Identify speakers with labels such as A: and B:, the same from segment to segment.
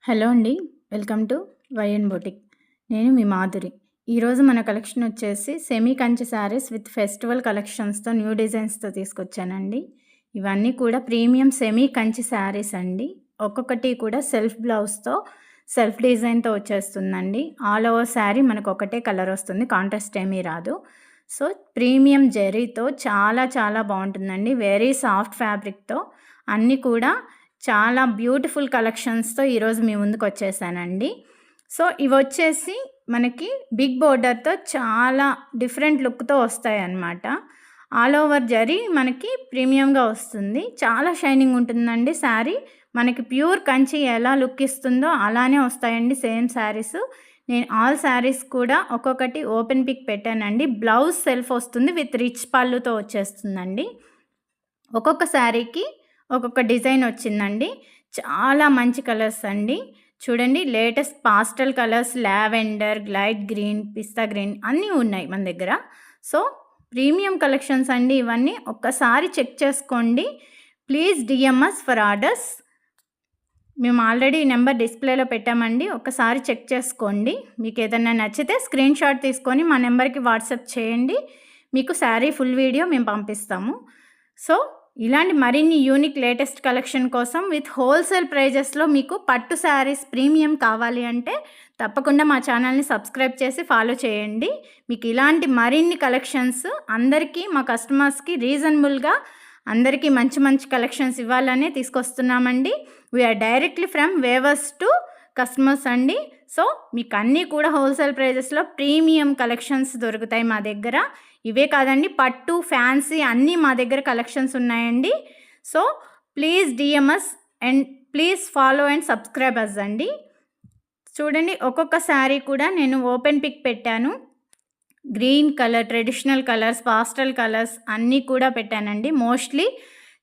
A: Hello అండి. Welcome to YN boutique. నేను మీ మాధురి. ఈరోజు మన కలెక్షన్ వచ్చేసి semi Kanchi sarees with festival కలెక్షన్స్‌తో న్యూ డిజైన్స్‌తో తీసుకొచ్చానండి. ఇవన్నీ కూడా ప్రీమియం సెమీ కంచి శారీస్ అండి. ఒక్కొక్కటి కూడా సెల్ఫ్ బ్లౌజ్‌తో, సెల్ఫ్ డిజైన్‌తో వచ్చేస్తుందండి. ఆల్ ఓవర్ శారీ మనకు ఒకటే కలర్ వస్తుంది. కాంట్రాస్ట్ ఏమీ రాదు. సో, ప్రీమియం జెరీతో చాలా చాలా బావుంటుందండి. వెరీ సాఫ్ట్ ఫ్యాబ్రిక్‌తో అన్నీ కూడా చాలా బ్యూటిఫుల్ కలెక్షన్స్‌తో ఈరోజు మీ ముందుకొచ్చేసానండి. సో, ఇవొచ్చేసి మనకి బిగ్ బోర్డర్‌తో చాలా డిఫరెంట్ లుక్‌తో వస్తాయన్నమాట. ఆల్ ఓవర్ జరీ మనకి ప్రీమియంగా వస్తుంది. చాలా షైనింగ్ ఉంటుందండి శారీ. మనకి ప్యూర్ కంచి ఎలా లుక్ ఇస్తుందో అలానే వస్తాయండి సేమ్ శారీసు. నేను ఆల్ శారీస్ కూడా ఒక్కొక్కటి ఓపెన్ పిక్ పెట్టానండి. బ్లౌజ్ సెల్ఫ్ వస్తుంది విత్ రిచ్ పళ్ళుతో వచ్చేస్తుందండి. ఒక్కొక్క శారీకి ఒక్కొక్క డిజైన్ వచ్చిందండి. చాలా మంచి కలర్స్ అండి. చూడండి, latest pastel colours, lavender, light green, pista green అన్నీ ఉన్నాయి మన దగ్గర. సో, ప్రీమియం కలెక్షన్స్ అండి ఇవన్నీ. ఒక్కసారి చెక్ చేసుకోండి. Please DM us for orders. మేము ఆల్రెడీ నెంబర్ డిస్‌ప్లేలో పెట్టామండి. ఒక్కసారి చెక్ చేసుకోండి. మీకేదన్నా నచ్చితే స్క్రీన్‌షాట్ తీసుకొని మా నెంబర్‌కి వాట్సాప్ చేయండి. మీకు శారీ ఫుల్ వీడియో మేము పంపిస్తాము. సో, ఇలాంటి మరిన్ని యూనిక్ లేటెస్ట్ కలెక్షన్ కోసం విత్ హోల్‌సేల్ ప్రైజెస్‌లో మీకు పట్టు శారీస్ ప్రీమియం కావాలి అంటే తప్పకుండా మా ఛానల్‌ని సబ్స్క్రైబ్ చేసి ఫాలో చేయండి. మీకు ఇలాంటి మరిన్ని కలెక్షన్స్ అందరికీ, మా కస్టమర్స్‌కి రీజనబుల్‌గా అందరికీ మంచి మంచి కలెక్షన్స్ ఇవ్వాలనే తీసుకొస్తున్నామండి. We are directly from weavers to customers అండి. సో, మీకు అన్నీ కూడా హోల్‌సేల్ ప్రైజెస్‌లో ప్రీమియం కలెక్షన్స్ దొరుకుతాయి మా దగ్గర. ఇవే కాదండి, పట్టు, ఫ్యాన్సీ అన్నీ మా దగ్గర కలెక్షన్స్ ఉన్నాయండి. So, please DM us and please follow and subscribe us అండి. చూడండి, ఒక్కొక్క శారీ కూడా నేను ఓపెన్ పిక్ పెట్టాను. Green colour, traditional colours, pastel colours అన్నీ కూడా పెట్టానండి. మోస్ట్‌లీ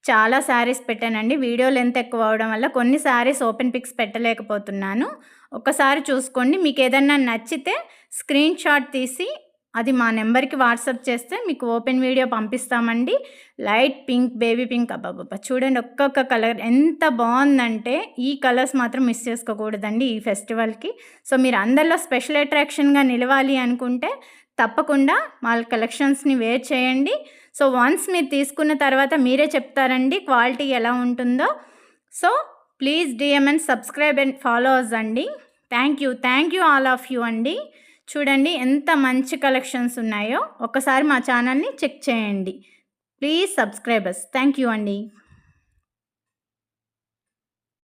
A: చాలా శారీస్ పెట్టానండి. వీడియో లెంత్ ఎక్కువ అవ్వడం వల్ల కొన్ని శారీస్ ఓపెన్ పిక్స్ పెట్టలేకపోతున్నాను. ఒక్కసారి చూసుకోండి. మీకేదన్నా నచ్చితే స్క్రీన్‌షాట్ తీసి అది మా నెంబర్‌కి వాట్సాప్ చేస్తే మీకు ఓపెన్ వీడియో పంపిస్తామండి. లైట్ పింక్, బేబీ పింక్, అబ్బబ్బబ్బా! చూడండి ఒక్కొక్క కలర్ ఎంత బావుందంటే, ఈ కలర్స్ మాత్రం మిస్ చేసుకోకూడదండి ఈ ఫెస్టివల్‌కి. సో, మీరు అందరిలో స్పెషల్ అట్రాక్షన్‌గా నిలవాలి అనుకుంటే తప్పకుండా మా కలెక్షన్స్‌ని వేర్ చేయండి. సో, వన్స్ మీరు తీసుకున్న తర్వాత మీరే చెప్తారండి క్వాలిటీ ఎలా ఉంటుందో. So, please DM and subscribe and follow us అండి. Thank you all of you అండి. చూడండి ఎంత మంచి కలెక్షన్స్ ఉన్నాయో. ఒక్కసారి మా ఛానల్‌ని చెక్ చేయండి. Please subscribe us. Thank you అండి.